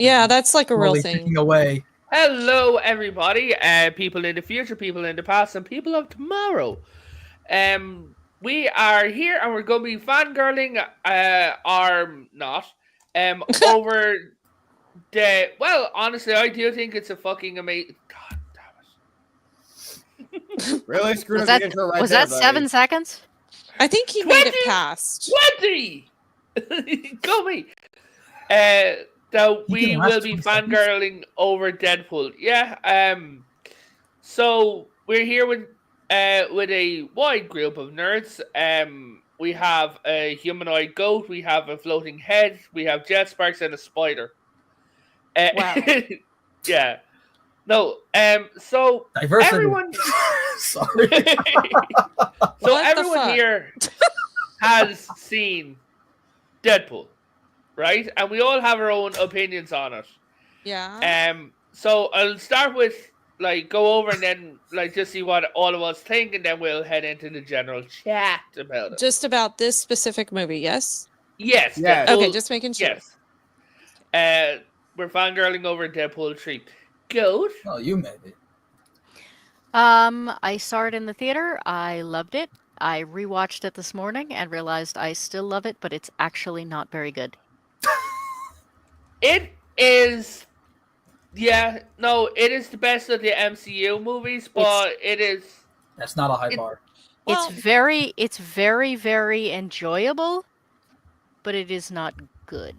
Yeah, that's like a real slowly thing. ticking away. Hello, everybody. People in the future, people in the past, and people of tomorrow. We are here, and we're going to be fangirling, or not, over the. Well, honestly, I do think it's a fucking amazing. God damn it! Really screwed Was up that the intro right was there, that 7 seconds? I think he made it past. 20! Go me! That we will be fangirling over Deadpool. Yeah. So we're here with a wide group of nerds. We have a humanoid goat. We have a floating head. We have jet sparks and a spider. Wow. Yeah. No. So Diversity. everyone. Sorry. So What the everyone fuck? here has seen Deadpool, right? And we all have our own opinions on it. Yeah. So I'll start with go over and then just see what all of us think, and then we'll head into the general chat about it. Just about this specific movie, yes? Yes. Yes. Deadpool, Okay, just making sure. Yes. We're fangirling over Deadpool 3. Goat. Oh, you made it. I saw it in the theater. I loved it. I rewatched it this morning and realized I still love it, but it's actually not very good. It is. Yeah, no, it is the best of the MCU movies, but it is. That's not a high bar. Well- It's very, very enjoyable, but it is not good.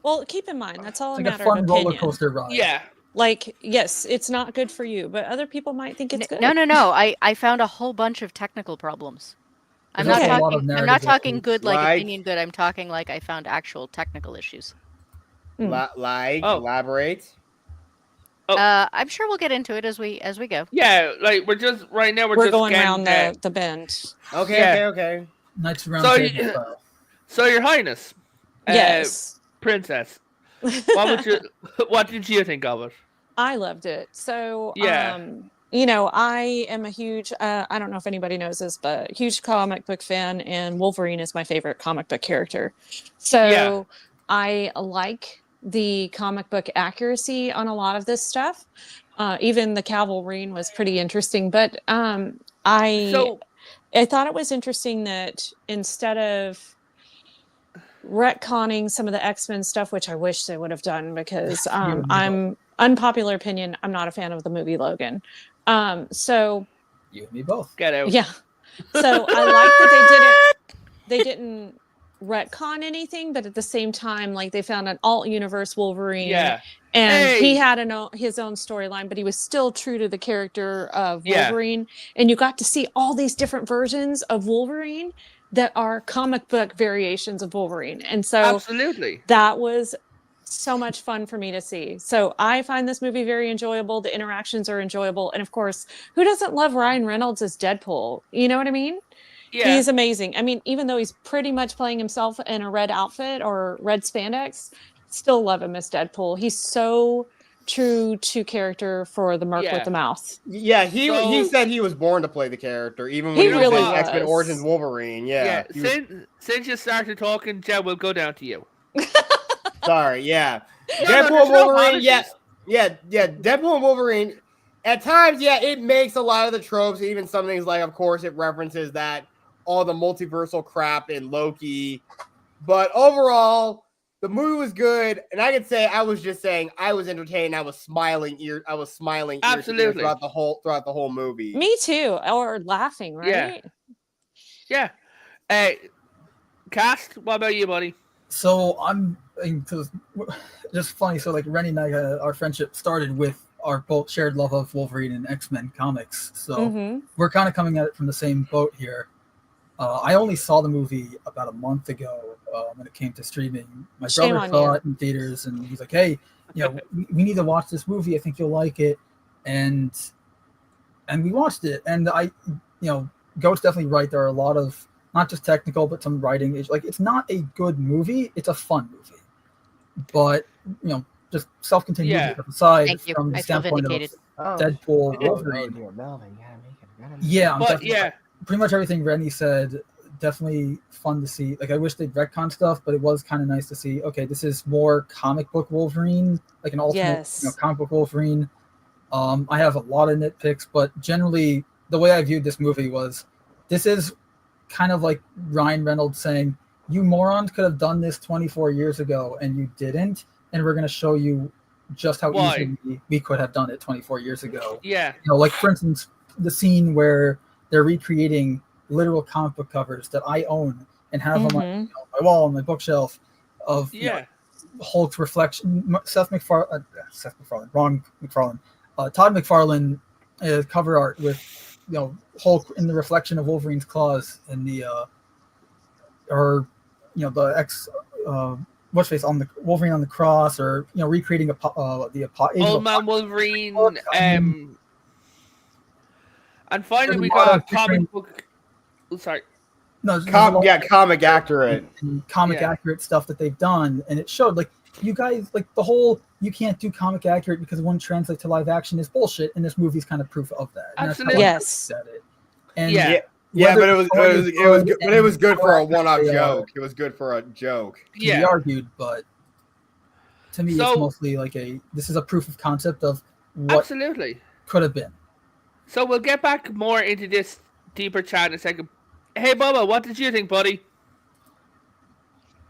Well, keep in mind, that's all It's a like a matter of fun opinion. roller coaster ride. Yeah. Like, yes, it's not good for you, but other people might think it's good. No. I found a whole bunch of technical problems. I'm There's not also a lot of talking. I'm narrative not talking issues. good like Like- opinion good. I'm talking like I found actual technical issues. Elaborate. Oh. I'm sure we'll get into it as we go. Yeah, we're just right now. We're We're just going getting around the- the bend. Okay, Yeah. okay. Knights Round So Table you- style. So, Your Highness, Yes. Princess, what did you think of it? I loved it. So, Yeah. I am a huge, I don't know if anybody knows this, but huge comic book fan, and Wolverine is my favorite comic book character. So Yeah. I like the comic book accuracy on a lot of this stuff. Even the Cavalry was pretty interesting, but I thought it was interesting that instead of retconning some of the X-Men stuff, which I wish they would have done, because I'm unpopular opinion, I'm not a fan of the movie Logan. So You and me both. Get out. yeah. So I like that they didn't retcon anything, but at the same time, like, they found an alt universe Wolverine. Yeah. And he Hey! had his own storyline, but he was still true to the character of Yeah. Wolverine. And you got to see all these different versions of Wolverine that are comic book variations of Wolverine. And so Absolutely. that was so much fun for me to see. So I find this movie very enjoyable. The interactions are enjoyable. And of course, who doesn't love Ryan Reynolds as Deadpool? You know what I mean? Yeah. He's amazing. I mean, even though he's pretty much playing himself in a red outfit or red spandex, still love him as Deadpool. He's so true to character for the Merc Yeah. with the Mouth. Yeah, he So- said he was born to play the character, even when He he was really in X-Men was. Origins Wolverine. Yeah. he was- Since you started talking, Jed, we'll go down to you. sorry, yeah. No, Deadpool there's and no Wolverine, yeah. apologies. Yeah, Deadpool and Wolverine, at times, yeah, it makes a lot of the tropes, even some things like, of course, it references that, all the multiversal crap in Loki. But overall, the movie was good, and I could say I was just saying I was entertained. I was smiling ear to ear Absolutely. throughout the whole movie. Me too. Or laughing, right? Yeah. Yeah. Cast, what about you, buddy? So just funny. So like Rennie and I, our friendship started with our both shared love of Wolverine and X-Men comics. So Mm-hmm. we're kind of coming at it from the same boat here. I only saw the movie about a month ago when it came to streaming. My Shame brother on saw you. it in theaters, and he's like, "Hey, we need to watch this movie. I think you'll like it." And we watched it, and Goat's definitely right. There are a lot of not just technical, but some writing. It's not a good movie. It's a fun movie, but just self-contained Yeah. movie aside Thank you. from the I feel standpoint vindicated. of Deadpool, Wolverine. Yeah, I'm But definitely yeah, pretty much everything Rennie said. definitely fun to see. Like I wish they'd retcon stuff, but it was kind of nice to see. Okay, this is more comic book Wolverine, like an alternate comic book Wolverine. I have a lot of nitpicks, but generally the way I viewed this movie was, this is kind of like Ryan Reynolds saying, "You morons could have done this 24 years ago, and you didn't, and we're going to show you just how easily we could have done it 24 years ago." Yeah. Like for instance, the scene where they're recreating literal comic book covers that I own and have on my wall, on my bookshelf, of Hulk's reflection. Todd McFarlane cover art with Hulk in the reflection of Wolverine's claws in the what's face on the Wolverine on the cross, or recreating Old Man Wolverine. And finally, we got comic book. Oh, sorry. No, comic accurate, accurate stuff that they've done, and it showed like you guys like the whole you can't do comic accurate because it won't translate to live action is bullshit, and this movie's kind of proof of that. And absolutely, yes. And but it was good for a one-off joke. It was good for a joke. Yeah, be argued, but to me, it's mostly like this is a proof of concept of what could have been. So we'll get back more into this deeper chat in a second. Hey, Bubba, what did you think, buddy?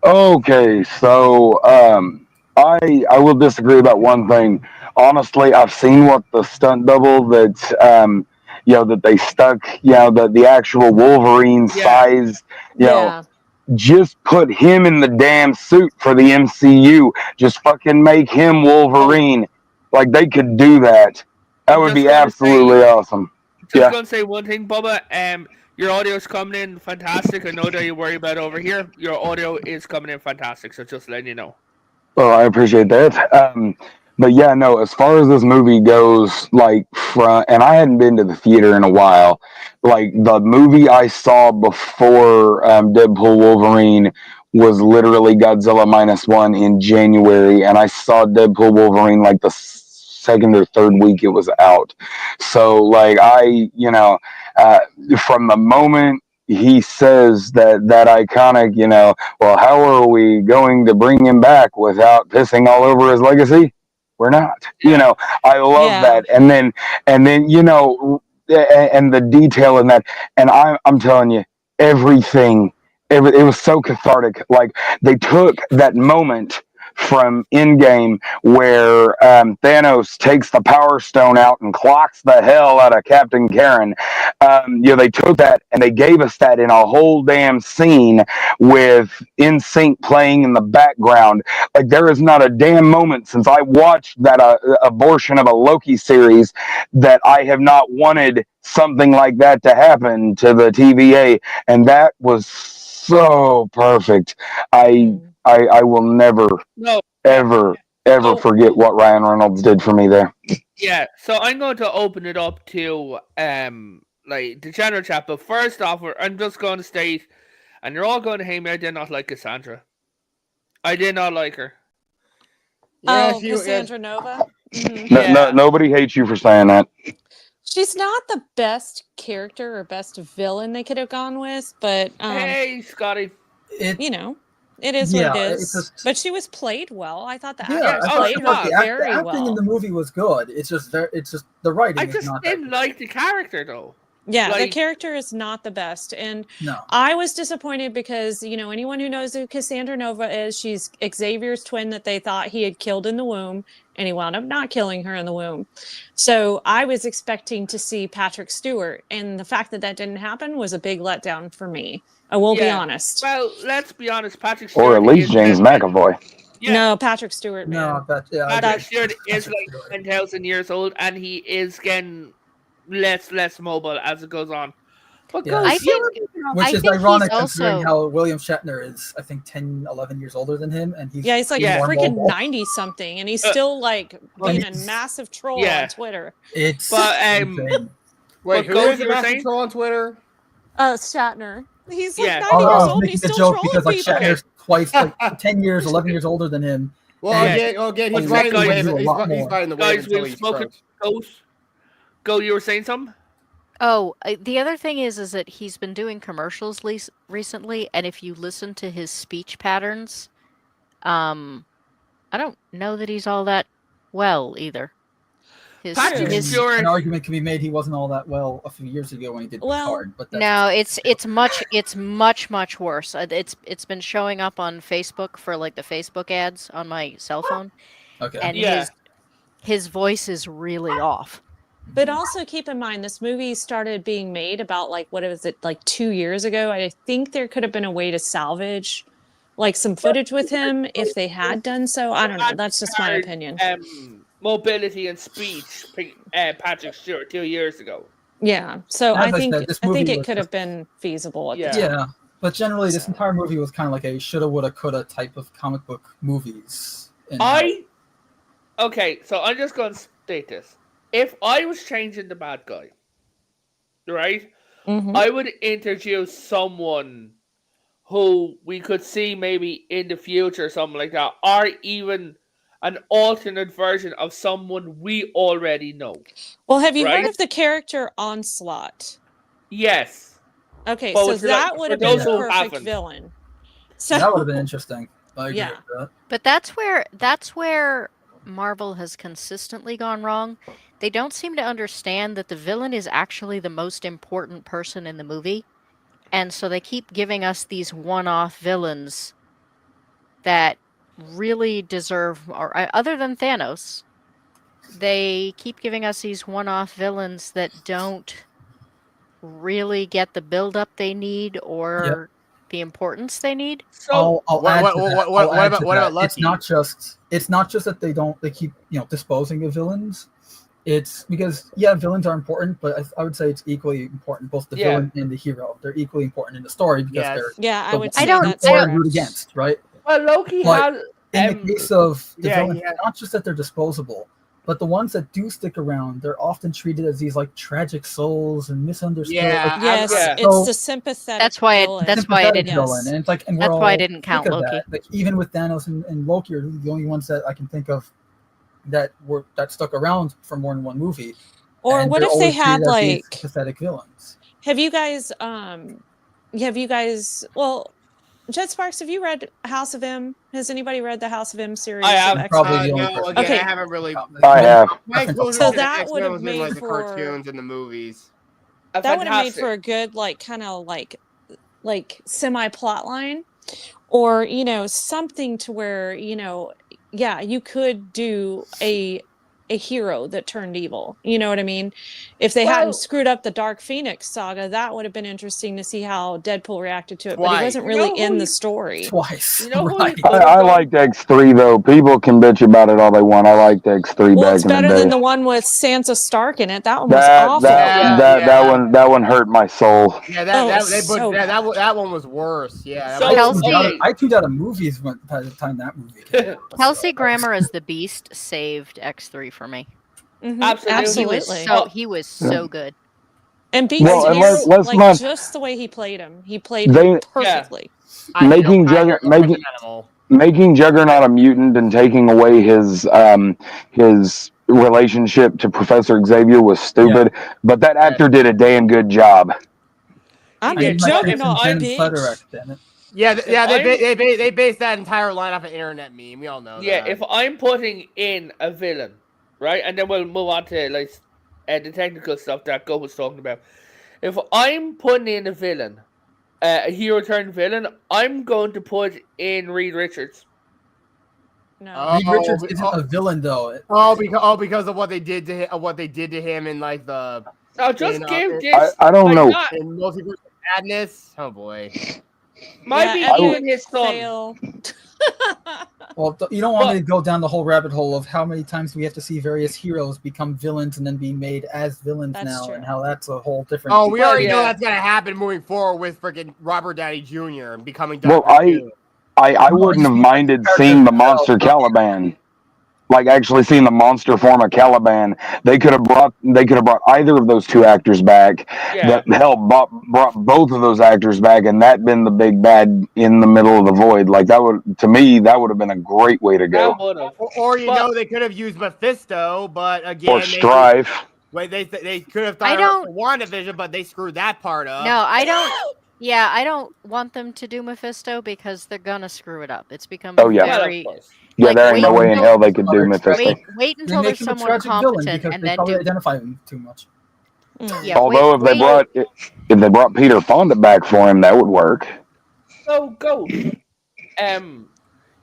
Okay, so I will disagree about one thing. Honestly, I've seen what the stunt double that that they stuck, the actual Wolverine size, just put him in the damn suit for the MCU. Just fucking make him Wolverine. Like they could do that. That would be absolutely awesome. Just going to say one thing, Bubba. Your audio is coming in fantastic. I know that you worry about over here. Your audio is coming in fantastic, so just letting you know. Well, I appreciate that. But yeah, no, as far as this movie goes, and I hadn't been to the theater in a while. Like, the movie I saw before Deadpool Wolverine was literally Godzilla -1 in January, and I saw Deadpool Wolverine like the second or third week it was out. So like from the moment he says that iconic, well, how are we going to bring him back without pissing all over his legacy? We're not. I love that. And then and the detail in that, and I'm telling you, everything it was so cathartic. Like they took that moment from Endgame where Thanos takes the Power Stone out and clocks the hell out of Captain Karen. They took that and they gave us that in a whole damn scene with NSYNC playing in the background. Like there is not a damn moment since I watched that abortion of a Loki series that I have not wanted something like that to happen to the TVA, and that was so perfect. I will never, ever forget what Ryan Reynolds did for me there. Yeah, so I'm going to open it up to the general chat, but first off, I'm just going to state, and you're all going to hate me, I did not like Cassandra. I did not like her. Cassandra Nova? Mm-hmm. Nobody hates you for saying that. She's not the best character or best villain they could have gone with, but... hey, Scotty. It is what it is. But she was played well. I thought the actress played her very well. The acting in the movie was good. It's just the writing. I just didn't like the character though. Yeah, the character is not the best. And I was disappointed because, anyone who knows who Cassandra Nova is, she's Xavier's twin that they thought he had killed in the womb, and he wound up not killing her in the womb. So I was expecting to see Patrick Stewart, and the fact that didn't happen was a big letdown for me. I will be honest. Well, let's be honest, Patrick Stewart. Or at least James McAvoy. Yeah. No, Patrick Stewart. Man. No, Patrick Stewart is like 10,000 years old, and he is getting less mobile as it goes on. But which is ironic considering how William Shatner is, I think, 10, 11 years older than him, and he's like freaking 90-something, and he's still like being a massive troll on Twitter. Wait, who is a massive troll on Twitter? Shatner. He's like 90 years old, and he's still trolling because Shatner's twice, 10 years, 11 years older than him. Well, again, he's riding the wave. He's riding the wave until he's Ghost, you were saying something? Oh, the other thing is that he's been doing commercials recently, and if you listen to his speech patterns, I don't know that he's all that well either. Patrick Stewart. An argument can be made he wasn't all that well a few years ago when he did Picard, but no, it's much worse. It's been showing up on Facebook for like the Facebook ads on my cell phone. Okay. And his voice is really off. But also keep in mind, this movie started being made about like, what was it, like 2 years ago? I think there could have been a way to salvage like some footage with him if they had done so. I don't know. That's just my opinion. Mobility and speech, Patrick Stewart 2 years ago. Yeah. So I think it could just have been feasible. Yeah. But generally, this entire movie was kind of like a shoulda, woulda, coulda type of comic book movies. Okay, so I'm just going to state this. If I was changing the bad guy, right, I would introduce someone who we could see maybe in the future, something like that, or even an alternate version of someone we already know. Well, have you heard of the character Onslaught? Yes. Okay, so that would have been the perfect villain. So that would have been interesting. Yeah. But that's where Marvel has consistently gone wrong. They don't seem to understand that the villain is actually the most important person in the movie. And so they keep giving us these one-off villains that really deserve, or other than Thanos, they keep giving us these one-off villains that don't really get the build-up they need or the importance they need. So what about Lucky? It's not just that they keep disposing of villains. It's because villains are important, but I would say it's equally important, both the villain and the hero. They're equally important in the story because they're I would say that's root against, right? Well, Loki has in the case of the villains, not just that they're disposable, but the ones that do stick around, they're often treated as these like tragic souls and misunderstood. It's the sympathetic. That's why I didn't. Villain. And it's like, and that's why I didn't count Loki. That. Like even with Thanos and Loki are the only ones that I can think of that stuck around for more than one movie. Or and what if they had like pathetic villains? Have you guys well, Jet Sparks, have you read House of M? Has anybody read the House of M series? I have. Probably I haven't really. I have. So that would have made like for the cartoons and the movies. That would have made for a good kind of semi plot line, or something to where you could do a hero that turned evil. You know what I mean? If they hadn't screwed up the Dark Phoenix saga, that would have been interesting to see how Deadpool reacted to it. But he wasn't really in the story. Twice. I liked X3 though. People can bitch about it all they want. I liked X3 back in the day. It's better than the one with Sansa Stark in it. That one was awful. That one hurt my soul. Yeah, that one was worse. Yeah. I tuned out of movies by the time that movie came out. Kelsey Grammer as the Beast saved X3 for me. Absolutely. He was so good. And Beast just the way he played him. He played him perfectly. Making Juggernaut a mutant and taking away his relationship to Professor Xavier was stupid, but that actor did a damn good job. I'm Juggernaut, bitch. They based that entire line off an internet meme. We all know that. Yeah, if I'm putting in a villain, right, and then we'll move on to the technical stuff that Go was talking about. If I'm putting in a villain, a hero turned villain, I'm going to put in Reed Richards. No, Reed Richards isn't a villain though. Because of what they did to him in like the. I don't know. In Multiverse Madness. Oh boy. Might be even his son. Well, you don't want me to go down the whole rabbit hole of how many times we have to see various heroes become villains and then be made as villains and how that's a whole different. Oh, we already know that's gonna happen moving forward with freaking Robert Downey Jr. and becoming. I wouldn't have minded seeing the monster Caliban. Like actually seeing the monster form of Caliban, they could have brought either of those two actors back. Yeah. That brought both of those actors back, and that been the big bad in the middle of the void. Like that would have been a great way to go. Or they could have used Mephisto, but again, or Strife. Wait, they could have done it for WandaVision, but they screwed that part up. No, I don't. Yeah, I don't want them to do Mephisto because they're gonna screw it up. It's become very. Yeah, there ain't no way in hell they could do Mephisto. Wait until there's someone competent, and then do. Identify him too much. Yeah, although if they brought Peter Fonda back for him, that would work. So go.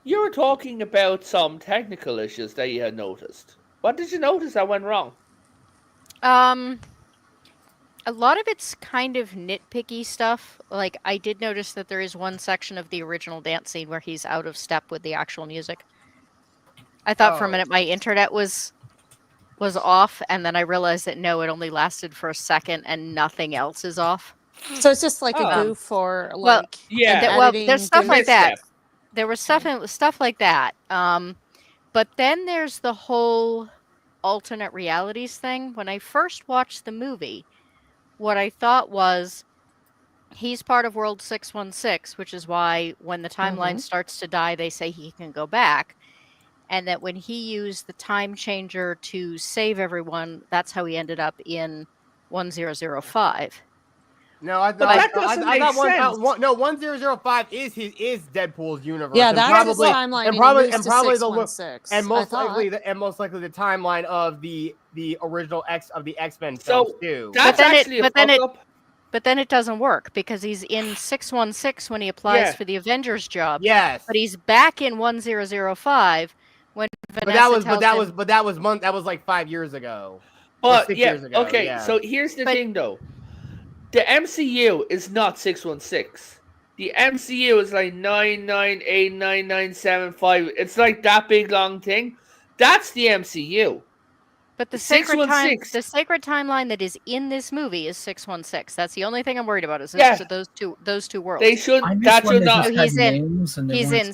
You were talking about some technical issues that you had noticed. What did you notice that went wrong? A lot of it's kind of nitpicky stuff. Like, I did notice that there is one section of the original dance scene where he's out of step with the actual music. I thought for a minute my internet was off, and then I realized that no, it only lasted for a second, and nothing else is off. So it's just like a goof or like there's stuff like that. There was stuff like that. But then there's the whole alternate realities thing. When I first watched the movie, what I thought was he's part of World 616, which is why when the timeline starts to die, they say he can go back. And that when he used the time changer to save everyone, that's how he ended up in 1005. No, I thought 1005 is Deadpool's universe. Yeah, that's his timeline. And probably the most likely the timeline of the original X-Men films too. But then it doesn't work because he's in 616 when he applies for the Avengers job. Yes, but he's back in 1005 when Vanessa that was like 5 years ago. But 6 years ago. Okay, so here's the thing though. The MCU is not 616. The MCU is like 9989975. It's like that big long thing. That's the MCU. But the sacred timeline that is in this movie is 616. That's the only thing I'm worried about. Is those two worlds? They should. That should not. He's in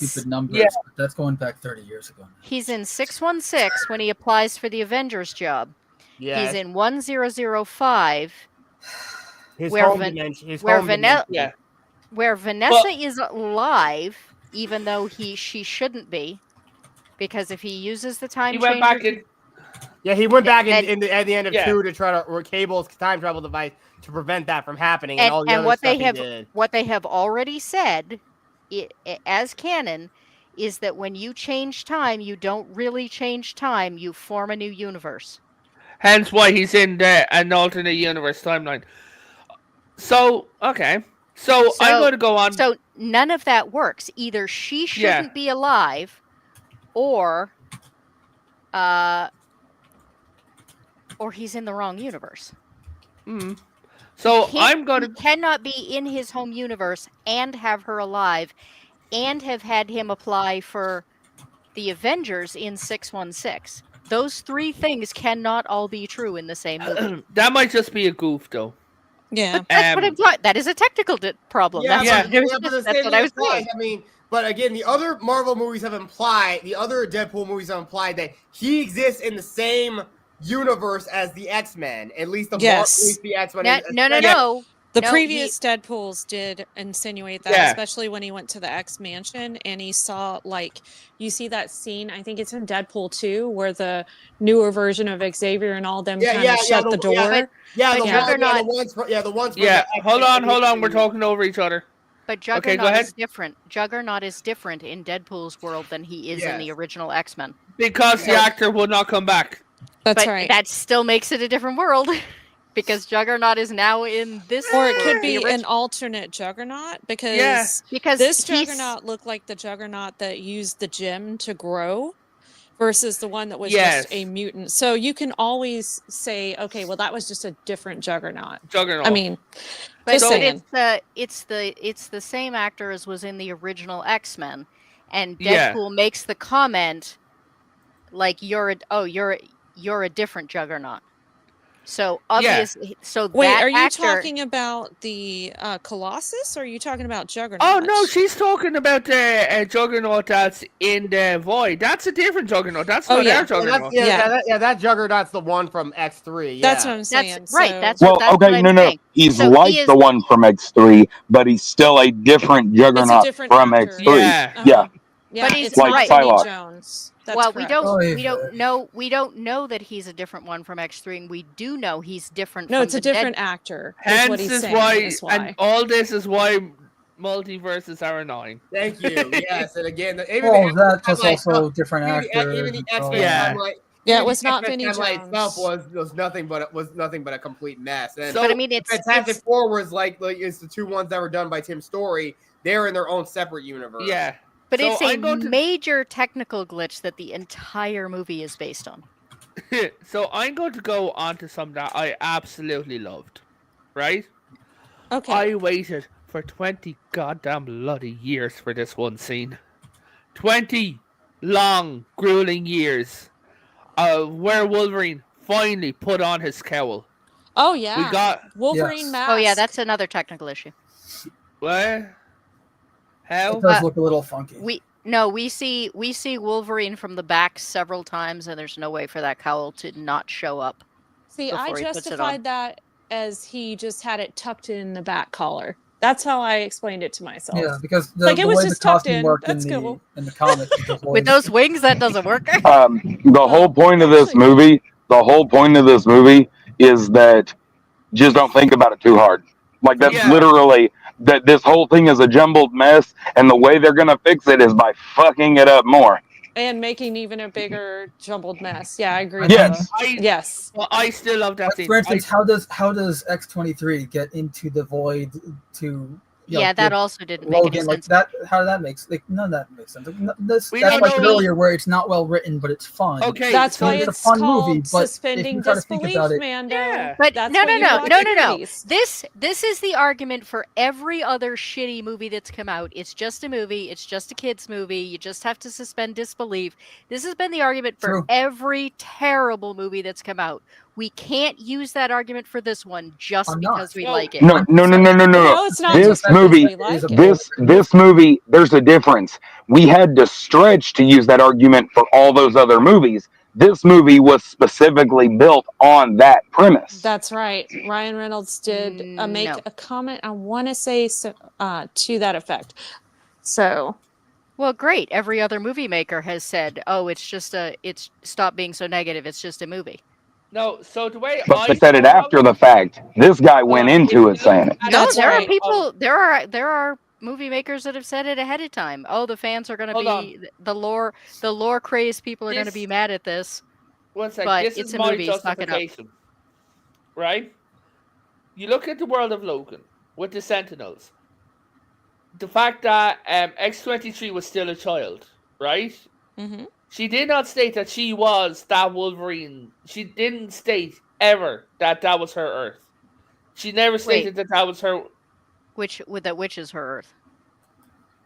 stupid numbers. But that's going back 30 years ago. He's in 616 when he applies for the Avengers job. Yeah. He's in 1005. Where Vanessa is alive, even though she shouldn't be, because if he uses the time changer, he went back at the end of 2 to try to Cable's time travel device to prevent that from happening. And what they have already said, as canon, is that when you change time, you don't really change time; you form a new universe. Hence why he's in an alternate universe timeline. So, okay. So I'm going to go on. So none of that works. Either she shouldn't be alive, or he's in the wrong universe. So he cannot be in his home universe and have her alive and have had him apply for the Avengers in 616. Those three things cannot all be true in the same movie. That might just be a goof, though. Yeah, that's what I'm talking. That is a technical problem. That's what I was saying. I mean, but again, the other Marvel movies have implied, the other Deadpool movies have implied that he exists in the same universe as the X-Men. At least the X-Men. No. The previous Deadpools did insinuate that, especially when he went to the X-Mansion and he saw, like, you see that scene, I think it's in Deadpool 2, where the newer version of Xavier and all them kind of shut the door. Hold on, we're talking over each other. But Juggernaut is different. Juggernaut is different in Deadpool's world than he is in the original X-Men. Because the actor will not come back. That's right. That still makes it a different world. Because Juggernaut is now in this, or it could be an alternate Juggernaut because this Juggernaut looked like the Juggernaut that used the gem to grow, versus the one that was just a mutant. So you can always say, okay, well that was just a different Juggernaut. I mean, but it's the same actor as was in the original X-Men, and Deadpool makes the comment like you're a different Juggernaut. So obviously, are you talking about the Colossus, or are you talking about Juggernaut? Oh no, she's talking about the Juggernaut that's in the Void. That's a different Juggernaut. That's not our Juggernaut. That Juggernaut's the one from X3. Yeah. That's what I'm saying. That's no. He's the one from X3, but he's still a different Juggernaut from X3. Yeah, but he's like Indiana Jones. well, correct. we don't know that he's a different one from X3, and we do know he's different. No, from it's a the different Dead... actor. Hence what he's is saying, why, and all this is why multiverses are annoying. Thank you. Yes, and again, that plus also different actors. Even the X-Men Yeah. timeline. Yeah, it was not Vinnie timeline Jones. itself was nothing but a complete mess. And But I mean, it's Fantastic Four was like it's the two ones that were done by Tim Story. They're in their own separate universe. Yeah. But So it's a major technical glitch that the entire movie is based on. So I'm going to go on to something that I absolutely loved. Right? Okay. I waited for 20 goddamn bloody years for this one scene. 20 long, grueling years. Where Wolverine finally put on his cowl. Oh yeah. We got Wolverine mask. Oh yeah, that's another technical issue. What? How? It does look a little funky. We see Wolverine from the back several times, and there's no way for that cowl to not show up. See, I before he puts it justified on. that as he just had it tucked in the back collar. That's how I explained it to myself. Yeah, because Like, it the was way just the costume tucked in. worked That's in cool. the comic With those wings, that doesn't work. The whole point of this movie, is that just don't think about it too hard. Like that's literally that this whole thing is a jumbled mess, and the way they're gonna fix it is by fucking it up more. And making even a bigger jumbled mess. Yeah, I agree. Yes. Yes. Well, I still love that scene. For instance, how does X-23 get into the void to? Yeah, that also didn't make any sense. That. How did that make like none of that makes sense. Like, that's We like don't know- earlier where it's not well written, but it's fun. Okay, That's so why it's a it's fun called movie, but if suspending you try to think disbelief, about it- Mando. Yeah. But That's no. what you watch in movies. This is the argument for every other shitty movie that's come out. It's just a movie. It's just a kids' movie. You just have to suspend disbelief. This has been the argument for True. every terrible movie that's come out. We can't use that argument for this one just I'm not. because we No. like it. No. No, it's not This just because movie, we like it. this movie, there's a difference. We had to stretch to use that argument for all those other movies. This movie was specifically built on that premise. That's right. Ryan Reynolds did make No. a comment. I want to say so, to that effect. So, Well, great. Every other movie maker has said, "Oh, it's stop being so negative. It's just a movie." No, so the way But I they said it after the fact. This guy went into it saying it. No, That's there right. are people. There are movie makers that have said it ahead of time. Oh, the fans are going to Hold be the lore crazed people are going to This- be mad at this. One sec, But this it's is a my movie, suck it up. justification. Right? You look at the world of Logan with the Sentinels. The fact that X-23 was still a child, right? mm-hmm. She did not state that she was that Wolverine. She didn't state ever that that was her Earth. She never stated that that was her. Which is her Earth.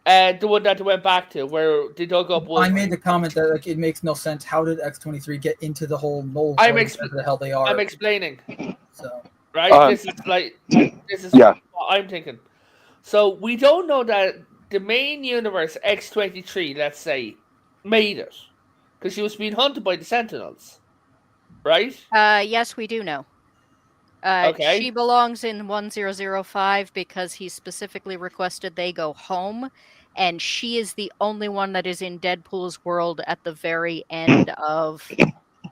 The one that they went back to, where they dug up I Wolverine. made the comment that like it makes no sense. How did X-23 get into the whole mold? I'm whatever the hell they are. I'm explaining. So Right? This is Yeah. what I'm thinking. So we don't know that the main universe, X-23, let's say, made it. Because she was being hunted by the Sentinels. Right? Yes, we do know. Okay. She belongs in 1005 because he specifically requested they go home, and she is the only one that is in Deadpool's world at the very end of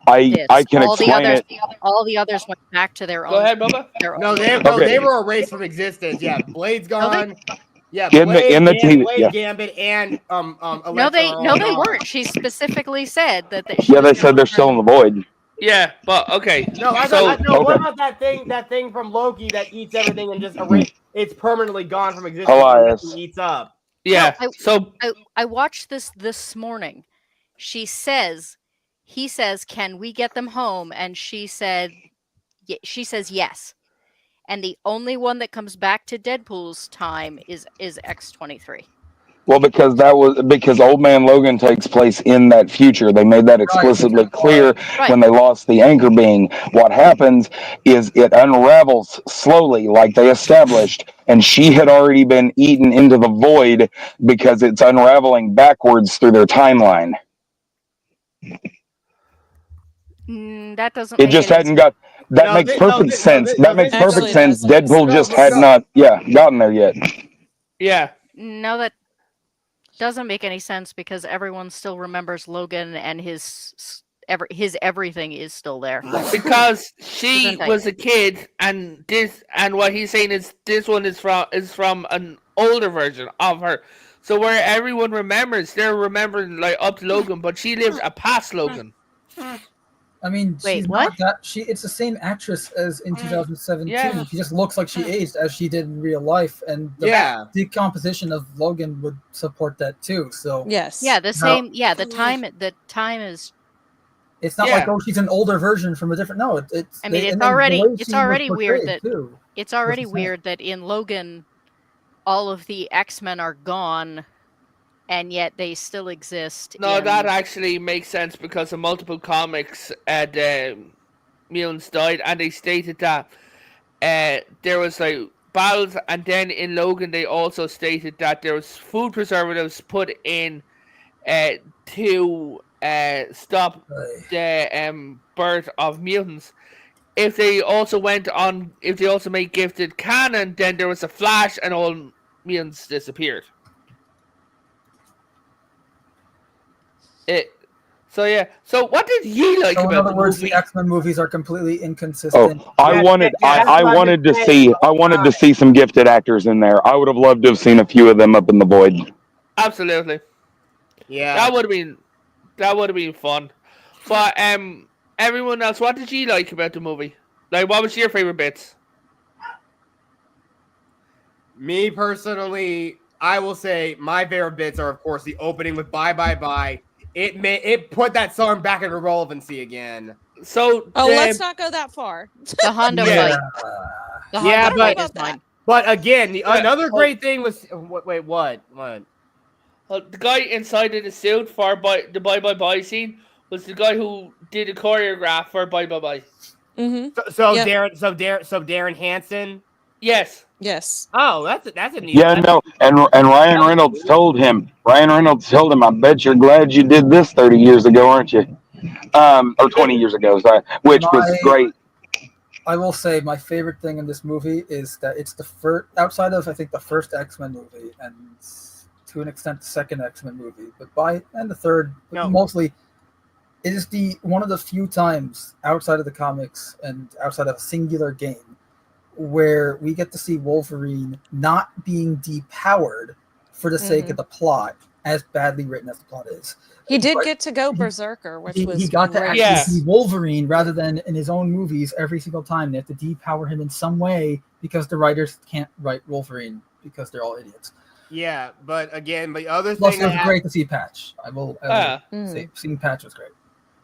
I this. can all explain it. All the others went back to their Go own. ahead, Bubba. No, Okay. they were erased from existence. Yeah, Blade's gone. Yeah, In the TV, Blade, yeah. Gambit, and Elektra No, they are all gone. weren't. She specifically said that. They said they're still in the void. Yeah, but okay. No, what about that thing from Loki that eats everything and just it's permanently gone from existence? Elias. And eats up. Yeah. No, I watched this morning. He says, "Can we get them home?" And she says yes. And the only one that comes back to Deadpool's time is X-23. Well, because Old Man Logan takes place in that future. They made that explicitly clear when they lost the anchor being. What happens is it unravels slowly, like they established, and she had already been eaten into the void because it's unraveling backwards through their timeline. That doesn't. It just hadn't got. That makes perfect sense. That makes perfect sense. Deadpool just had not, gotten there yet. Yeah. No, that. doesn't make any sense because everyone still remembers Logan and his everything is still there. Because she Isn't it? was a kid, and what he's saying is this one is from an older version of her. So where everyone remembers, they're remembering like up to Logan, but she lived a past Logan. I mean, Wait, she's what? not that. It's the same actress as in 2017. Yeah. She just looks like she aged as she did in real life, and the Yeah. decomposition of Logan would support that too. So Yes. Yeah, the No. same. Yeah, the time is. it's not Yeah. like, oh, she's an older version from a different. No, it's. I mean, and then the way it's she was already weird portrayed, that too. it's already the same. weird that in Logan, all of the X-Men are gone, and yet they still exist. No, that actually makes sense because in multiple comics, the mutants died, and they stated that there was like battles, and then in Logan they also stated that there was food preservatives put in to stop the birth of mutants. If they also made gifted canon, then there was a flash, and all mutants disappeared. So yeah. So what did you like So in about other the words, movie? the X-Men movies are completely inconsistent. I wanted to see some gifted actors in there. I would have loved to have seen a few of them up in the void. Absolutely. Yeah. That would have been fun. But everyone else, what did you like about the movie? Like, what was your favorite bits? Me personally, I will say my favorite bits are, of course, the opening with "Bye Bye Bye." It put that song back into relevancy again. So let's not go that far. The Honda Yeah. fight. The Yeah, Honda fight but- is mine. But again, another oh. great thing was wait, what? the guy inside of the suit for the Bye Bye Bye scene was the guy who did the choreograph for Bye Bye Bye. Mm-hmm. So Yep. Darren Hansen. Yes. Yes. Oh, that's a neat. Yeah, no, and Ryan Reynolds told him. I bet you're glad you did this 30 years ago, aren't you? Or 20 years ago, sorry, which was great. I will say my favorite thing in this movie is that it's the first, outside of I think the first X-Men movie and to an extent the second X-Men movie, and the third, but mostly, it is one of the few times outside of the comics and outside of a singular game where we get to see Wolverine not being depowered for the sake of the plot, as badly written as the plot is. He did get to go berserker, which was he got to great. actually see Wolverine rather than in his own movies every single time. They have to depower him in some way because the writers can't write Wolverine because they're all idiots. Yeah, but again, the other Plus, thing it was great to see Patch. I will say seeing Patch was great.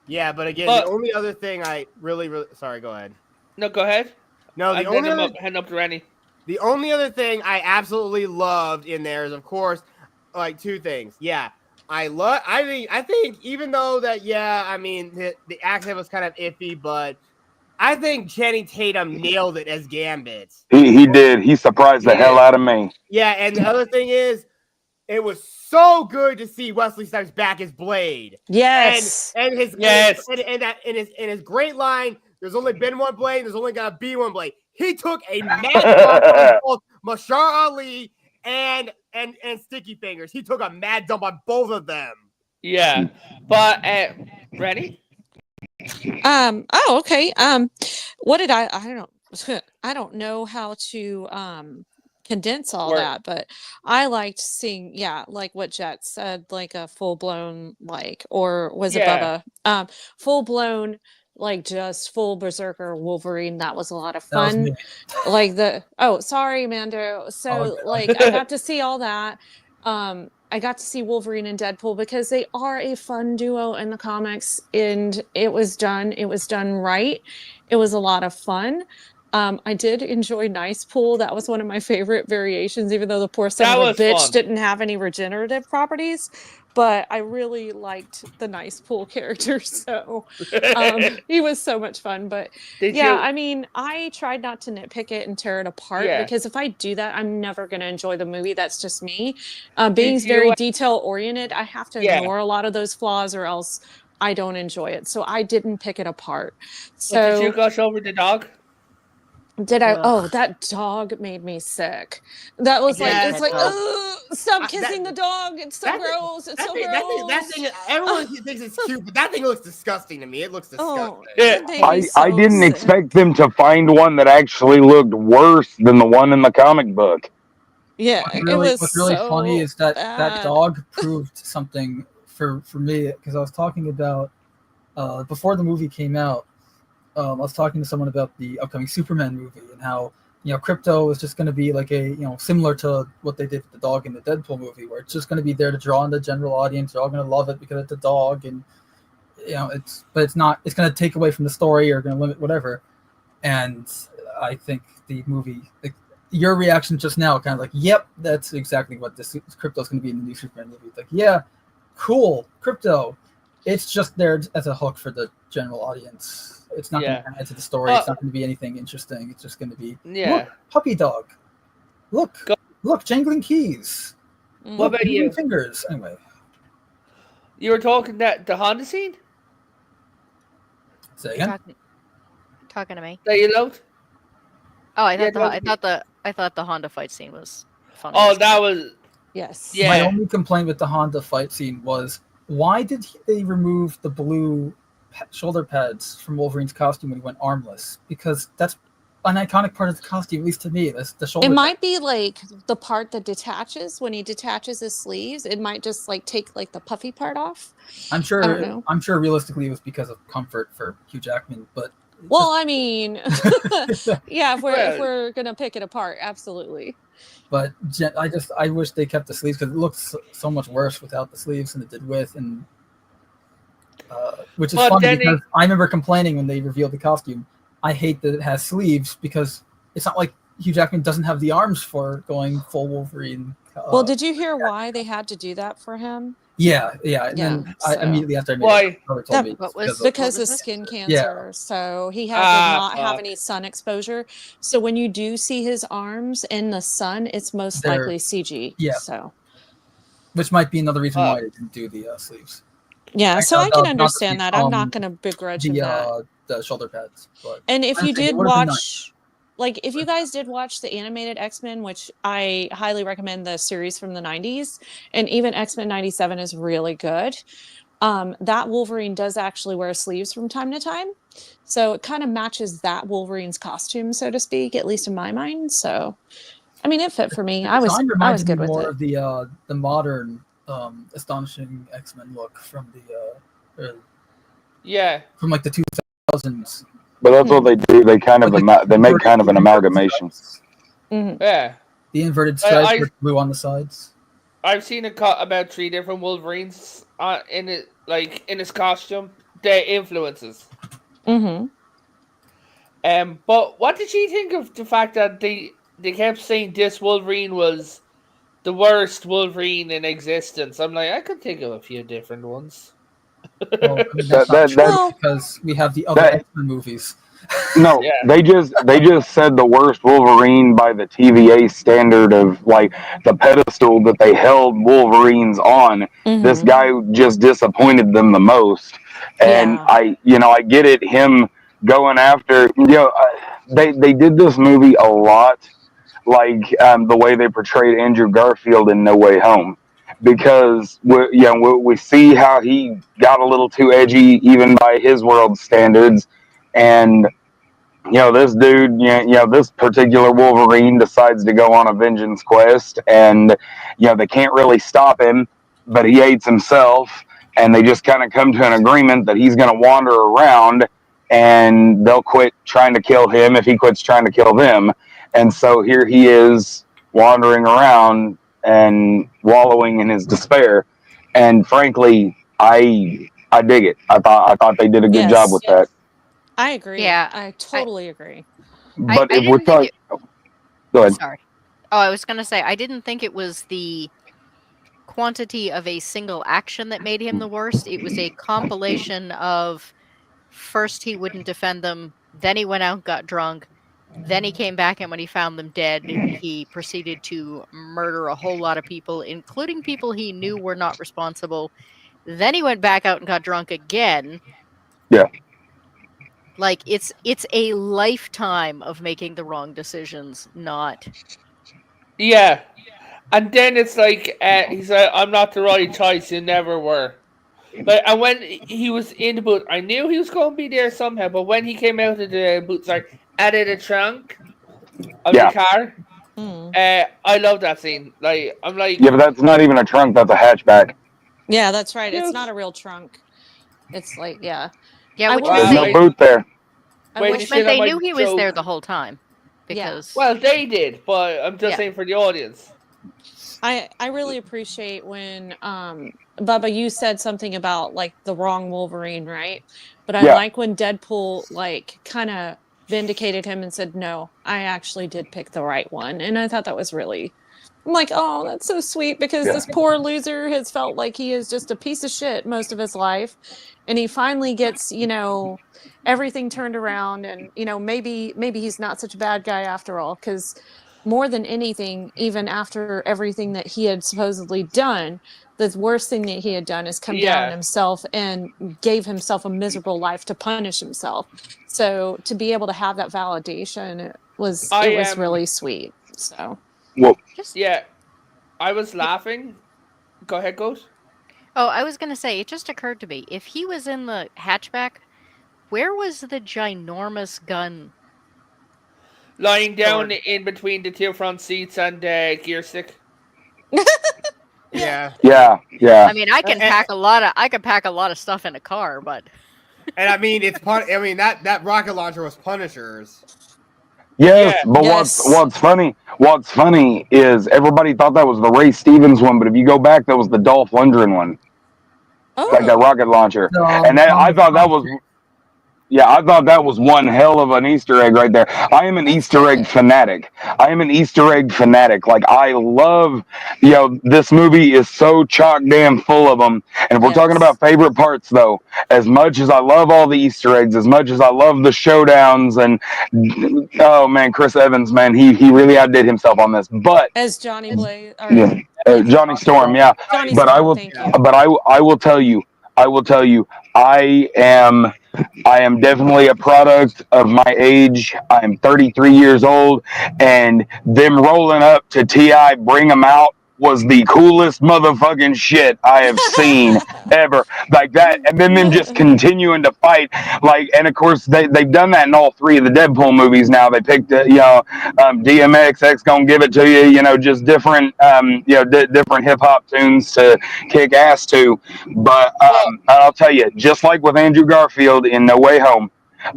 Yeah, but again, the only other thing I really sorry, go ahead. No, go ahead. No, hand up to Rennie. The only other thing I absolutely loved in there is, of course, like two things. Yeah, I think even though that, I mean, the accent was kind of iffy, but I think Channing Tatum nailed it as Gambit. He did. He surprised the hell out of me. Yeah, and the other thing is, it was so good to see Wesley Snipes back as Blade. Yes, and his great line. There's only been one Blade. There's only gonna be one Blade. He took a mad dump on both Mashar Ali and Sticky Fingers. He took a mad dump on both of them. Yeah, but Rennie. Oh, okay. What did I don't know. I don't know how to condense all that, but I liked seeing, like what Jet said, like a full blown, or was it Bubba? Full blown, like just full berserker Wolverine. That was a lot of fun. Sorry, Mando. So I got to see all that. I got to see Wolverine and Deadpool because they are a fun duo in the comics, and it was done right. It was a lot of fun. I did enjoy Nice Pool. That was one of my favorite variations, even though the poor son of a bitch didn't have any regenerative properties. But I really liked the Nice Pool character, so he was so much fun. But I mean, I tried not to nitpick it and tear it apart because if I do that, I'm never going to enjoy the movie. That's just me. Being very detail oriented, I have to ignore a lot of those flaws, or else I don't enjoy it. So I didn't pick it apart. So did you gush over the dog? Did I? Oh, that dog made me sick. That was like, it's like, stop kissing the dog. It's so gross. It's so gross. That thing, everyone thinks it's cute, but that thing looks disgusting to me. It looks disgusting. I didn't expect them to find one that actually looked worse than the one in the comic book. Yeah, what's really funny is that that dog proved something for me, because I was talking about before the movie came out. I was talking to someone about the upcoming Superman movie and how Crypto is just going to be like similar to what they did with the dog in the Deadpool movie, where it's just going to be there to draw in the general audience. They're all going to love it because it's a dog, and it's not. It's going to take away from the story or going to limit whatever. And I think the movie, your reaction just now, kind of like, yep, that's exactly what this Crypto is going to be in the new Superman movie. It's like, yeah, cool, Crypto. It's just there as a hook for the general audience. It's not going to add to the story. It's not going to be anything interesting. It's just going to be, look, puppy dog. Look, jangling keys. What about you? Fingers. Anyway. You were talking the Honda scene? Say again? Talking to me. That you loved? Oh, I thought the Honda fight scene was funny. Oh, that was... Yes. Yeah. My only complaint with the Honda fight scene was, why did they remove the blue shoulder pads from Wolverine's costume when he went armless? Because that's an iconic part of the costume, at least to me. That's the shoulder. It might be like the part that detaches when he detaches his sleeves. It might just like take like the puffy part off. I'm sure. I'm sure realistically it was because of comfort for Hugh Jackman, but. Well, I mean, yeah, if we're gonna pick it apart, absolutely. But I wish they kept the sleeves, because it looks so much worse without the sleeves than it did with, and which is funny because I remember complaining when they revealed the costume. I hate that it has sleeves because it's not like Hugh Jackman doesn't have the arms for going full Wolverine. Well, did you hear why they had to do that for him? Yeah. And then immediately after I made it, told me because of skin cancer. Yeah. So he had to not have any sun exposure. So when you do see his arms in the sun, it's most likely CG. Yeah. So, which might be another reason why they didn't do the sleeves. Yeah, so I can understand that. I'm not going to begrudge him that. The shoulder pads. But and if you did watch, like, if you guys did watch the animated X-Men, which I highly recommend the series from the 90s, and even X-Men 97 is really good, that Wolverine does actually wear sleeves from time to time. So it kind of matches that Wolverine's costume, so to speak, at least in my mind. So, I mean, it fit for me. I was good with it. Of the modern astonishing X-Men look from the from like the 2000s. But that's what they do. They kind of they make kind of an amalgamation. Mm-hmm. Yeah, the inverted stripes with blue on the sides. I've seen about 3 different Wolverines in it, like in his costume. Their influences. Mm-hmm. But what did you think of the fact that they kept saying this Wolverine was the worst Wolverine in existence? I'm like, I could think of a few different ones. Well, I mean, that's because we have the other X-Men movies. No, they just said the worst Wolverine by the TVA standard of like the pedestal that they held Wolverines on. Mm-hmm. This guy just disappointed them the most, and I get it. Him going after they did this movie a lot like the way they portrayed Andrew Garfield in No Way Home. Because we see how he got a little too edgy, even by his world standards, and this dude, this particular Wolverine decides to go on a vengeance quest, and they can't really stop him, but he hates himself, and they just kind of come to an agreement that he's going to wander around, and they'll quit trying to kill him if he quits trying to kill them, and so here he is wandering around and wallowing in his despair, and frankly, I dig it. I thought they did a good job with that. I agree. Yeah, I totally agree. But if we're talking, go ahead. Sorry. Oh, I was going to say I didn't think it was the quantity of a single action that made him the worst. It was a compilation of first he wouldn't defend them, then he went out and got drunk. Then he came back, and when he found them dead, he proceeded to murder a whole lot of people, including people he knew were not responsible. Then he went back out and got drunk again. Yeah. Like it's a lifetime of making the wrong decisions, not. Yeah. And then it's like, he's like, I'm not the right choice, you never were. Like, and when he was in the boot, I knew he was going to be there somehow, but when he came out of the boot, sorry, out of the trunk of the car, I love that scene. Like, I'm like... Yeah, but that's not even a trunk, that's a hatchback. Yeah, that's right. Yes. It's not a real trunk. It's like, yeah. Yeah, which There's meant no boot there. which meant they knew he was there the whole time. Because Well, they did, but I'm just saying for the audience. I really appreciate when Bubba, you said something about like the wrong Wolverine, right? But I like when Deadpool like kind of vindicated him and said, no, I actually did pick the right one. And I thought that was really, I'm like, oh, that's so sweet, because this poor loser has felt like he is just a piece of shit most of his life. And he finally gets, you know, everything turned around, and, you know, maybe he's not such a bad guy after all, because more than anything, even after everything that he had supposedly done, the worst thing that he had done is come down on himself and gave himself a miserable life to punish himself. So to be able to have that validation, it was really sweet. So yeah, I was laughing. Go ahead, Ghost. Oh, I was gonna say, it just occurred to me, if he was in the hatchback, where was the ginormous gun? Lying down in between the two front seats and gear stick. Yeah. I mean, I can pack a lot of stuff in a car, but. And I mean, that rocket launcher was Punisher's. Yes, but what's funny is everybody thought that was the Ray Stevens one, but if you go back, that was the Dolph Lundgren one. Like that rocket launcher. And I thought that was... Yeah, I thought that was one hell of an Easter egg right there. I am an Easter egg fanatic. Like, I love, you know, this movie is so chock damn full of them. And if we're talking about favorite parts, though, as much as I love all the Easter eggs, as much as I love the showdowns, and oh man, Chris Evans, man, he really outdid himself on this. But as Johnny Blaze, Johnny Storm, Johnny but Storm, I will tell you, I am definitely a product of my age. I'm 33 years old, and them rolling up to T.I. Bring 'Em Out was the coolest motherfucking shit I have seen ever. Like that, and then them just continuing to fight. Like, and of course they've done that in all three of the Deadpool movies. Now they picked, DMX, X Gonna Give It To You. You know, just different, different hip hop tunes to kick ass to. But I'll tell you, just like with Andrew Garfield in No Way Home,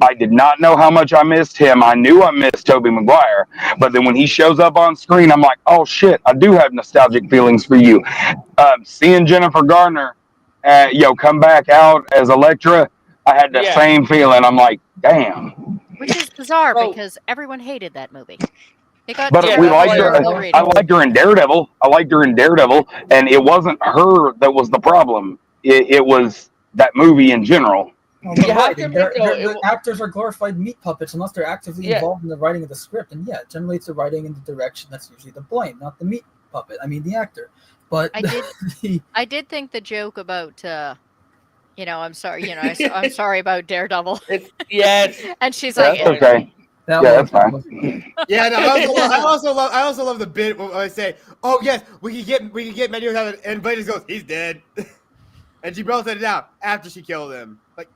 I did not know how much I missed him. I knew I missed Tobey Maguire, but then when he shows up on screen, I'm like, oh shit, I do have nostalgic feelings for you. Seeing Jennifer Garner, come back out as Elektra, I had the same feeling. I'm like, damn. Which is bizarre because everyone hated that movie. But we liked her. I liked her in Daredevil. And it wasn't her that was the problem. It was that movie in general. Well, the actors are glorified meat puppets unless they're actively involved in the writing of the script. And generally it's the writing and the direction that's usually the blame, not the meat puppet. I mean, the actor. But I did think the joke about, I'm sorry, I'm sorry about Daredevil. And she's like, that's okay. That's fine. Yeah, no, I also love the bit when I say, "Oh yes, we can get Manny without it," and Blade just goes, "He's dead," and she belted it out after she killed him. Like,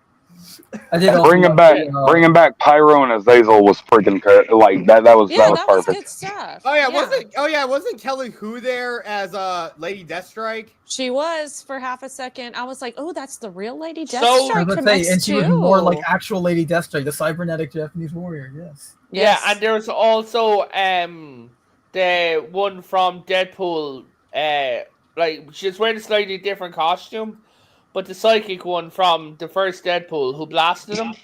bring him back. Pyro and Azazel was freaking like that. That was perfect. Was good stuff. Wasn't Kelly Hu there as Lady Deathstrike? She was for half a second. I was like, oh, that's the real Lady Deathstrike from X2. And she was more like actual Lady Deathstrike, the cybernetic Japanese warrior. Yes. Yeah, and there was also the one from Deadpool. Like, she's wearing a slightly different costume. But the psychic one from the first Deadpool who blasted him.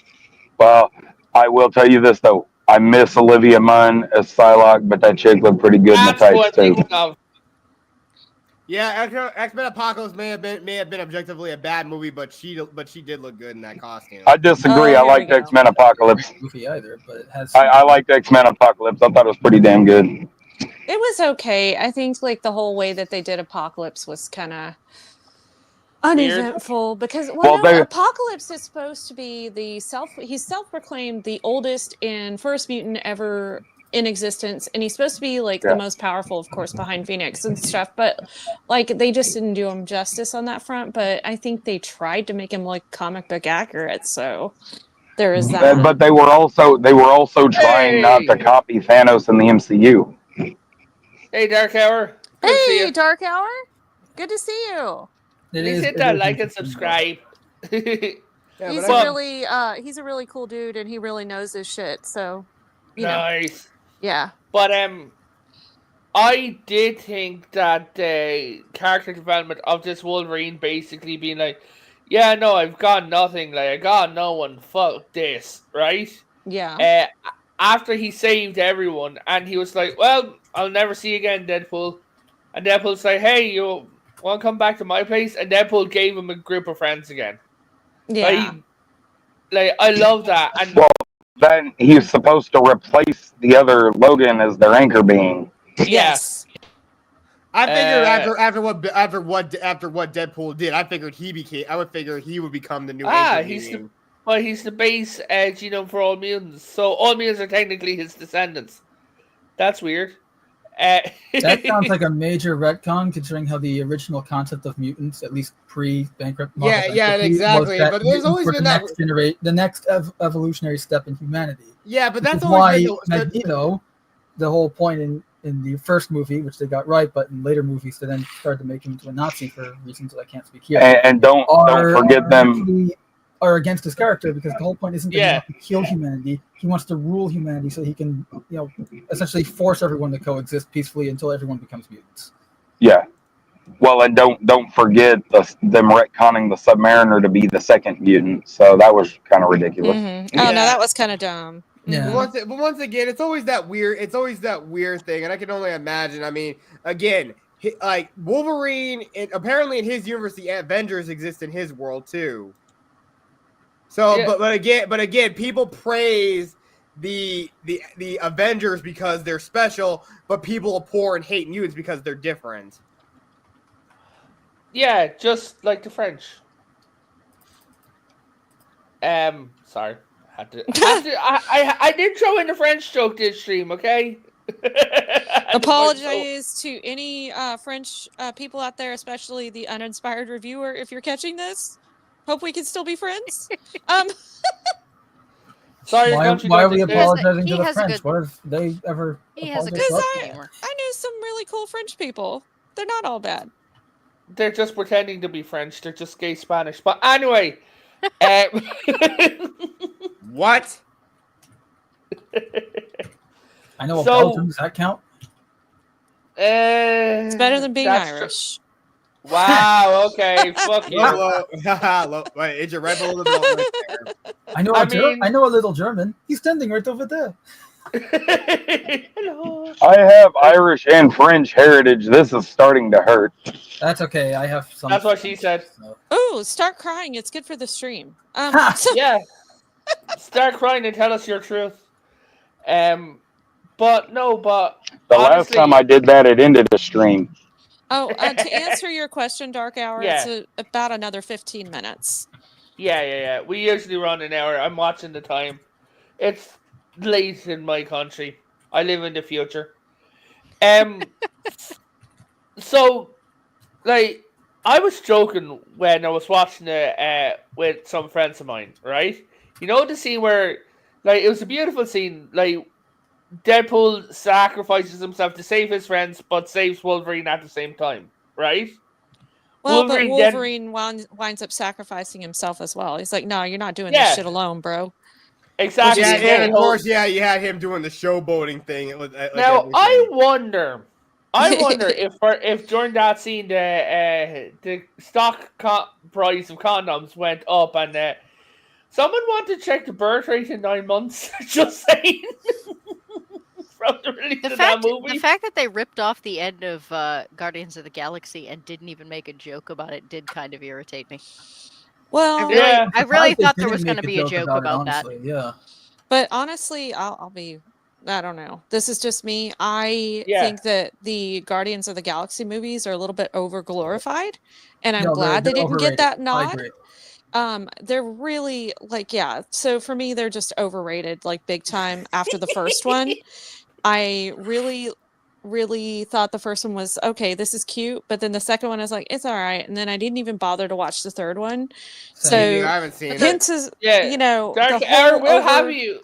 Well, I will tell you this, though. I miss Olivia Munn as Psylocke, but that chick looked pretty good in the tights, too. Yeah, X-Men Apocalypse may have been objectively a bad movie, but she did look good in that costume. I disagree. I liked X-Men Apocalypse. I liked X-Men Apocalypse. I thought it was pretty damn good. It was okay. I think like the whole way that they did Apocalypse was kind of... uneventful because Apocalypse is supposed to be he's self-proclaimed the oldest and first mutant ever in existence, and he's supposed to be like the most powerful, of course, behind Phoenix and stuff, but like they just didn't do him justice on that front. But I think they tried to make him like comic book accurate, so there is that. But they were also trying not to copy Thanos in the MCU. Hey, Dark Hour. Hey, Dark Hour. Good to see you. Please hit that like and subscribe. He's a really cool dude, and he really knows his shit. So, nice. Yeah. But I did think that the character development of this Wolverine basically being like, yeah, no, I've got nothing. Like, I got no one. Fuck this, right? Yeah. After he saved everyone, and he was like, well, I'll never see you again, Deadpool. And Deadpool's like, hey, you want to come back to my place? And Deadpool gave him a group of friends again. Yeah. I love that. And then he's supposed to replace the other Logan as their anchor being. Yes. I figured after what Deadpool did, I would figure he would become the new anchor being. He's the base genome for all mutants. So all mutants are technically his descendants. That's weird. That sounds like a major retcon, considering how the original concept of mutants, at least pre-bankrupt, exactly. But there's always been the next evolutionary step in humanity. Yeah, but that's always why Magneto. The whole point in the first movie, which they got right, but in later movies they then started to make him into a Nazi for reasons that I can't speak here. And don't forget them. Are against his character, because the whole point isn't that he wants to kill humanity. He wants to rule humanity so he can, essentially force everyone to coexist peacefully until everyone becomes mutants. Yeah. Well, and don't forget them retconning the Submariner to be the second mutant. So that was kind of ridiculous. Mm-hmm. Oh no, that was kind of dumb. Yeah. But once again, it's always that weird thing, and I can only imagine. I mean, again, like Wolverine, apparently in his universe, the Avengers exist in his world too. So, but again, people praise the Avengers because they're special, but people abhor and hate mutants because they're different. Yeah, just like the French. Sorry, I did throw in the French joke this stream. Okay. Apologize to any French people out there, especially the uninspired reviewer, if you're catching this. Hope we can still be friends. Sorry, why are we apologizing to the French? What have they ever? He has a good humor. I know some really cool French people. They're not all bad. They're just pretending to be French. They're just gay Spanish. But anyway, what? I know a Belgian. Does that count? It's better than being Irish. Wow. Okay. Fuck you. Wait, is your red bull right there? I know a little German. He's standing right over there. Hello. I have Irish and French heritage. This is starting to hurt. That's okay. I have some. That's what she said. So. Ooh, start crying. It's good for the stream. Yeah. Start crying and tell us your truth. But the last time I did that, it ended the stream. Oh, to answer your question, Dark Hour, it's about another 15 minutes. Yeah. We usually run an hour. I'm watching the time. It's late in my country. I live in the future. So, like, I was joking when I was watching it with some friends of mine, right? You know the scene where, like, it was a beautiful scene, like, Deadpool sacrifices himself to save his friends, but saves Wolverine at the same time, right? Well, but Wolverine winds up sacrificing himself as well. He's like, no, you're not doing this shit alone, bro. Exactly. Yeah, and of course, you had him doing the showboating thing. Now, I wonder if during that scene the stock price of condoms went up and someone wanted to check the birth rate in 9 months. Just saying. From the release of that movie. The fact that they ripped off the end of Guardians of the Galaxy and didn't even make a joke about it did kind of irritate me. Well, I really thought there was going to be a joke about that. Yeah. But honestly, I don't know. This is just me. I think that the Guardians of the Galaxy movies are a little bit over glorified. and I'm No, glad they they're didn't get overrated. that I nod. agree. They're really like, yeah. So for me, they're just overrated, like big time after the first one. I really thought the first one was okay, this is cute, but then the second one I was like, it's all right. And then I didn't even bother to watch the third one. Same. Me neither, So I haven't seen it. hence is Yeah, you know, Dark the Hour whole will have over you.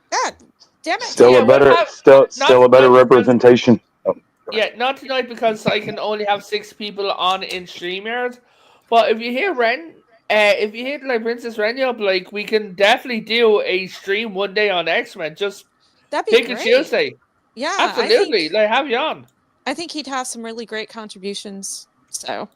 God damn it. Still Yeah, a we'll better, have still not a better tonight because representation. Oh, yeah, not tonight because I can only have 6 people on in StreamYard. But if you hear if you hit like Princess Renya up, like we can definitely do a stream one day on X-Men. Just That'd be pick a great. Tuesday. Yeah, Absolutely, like have you on. I think he'd have some really great contributions. So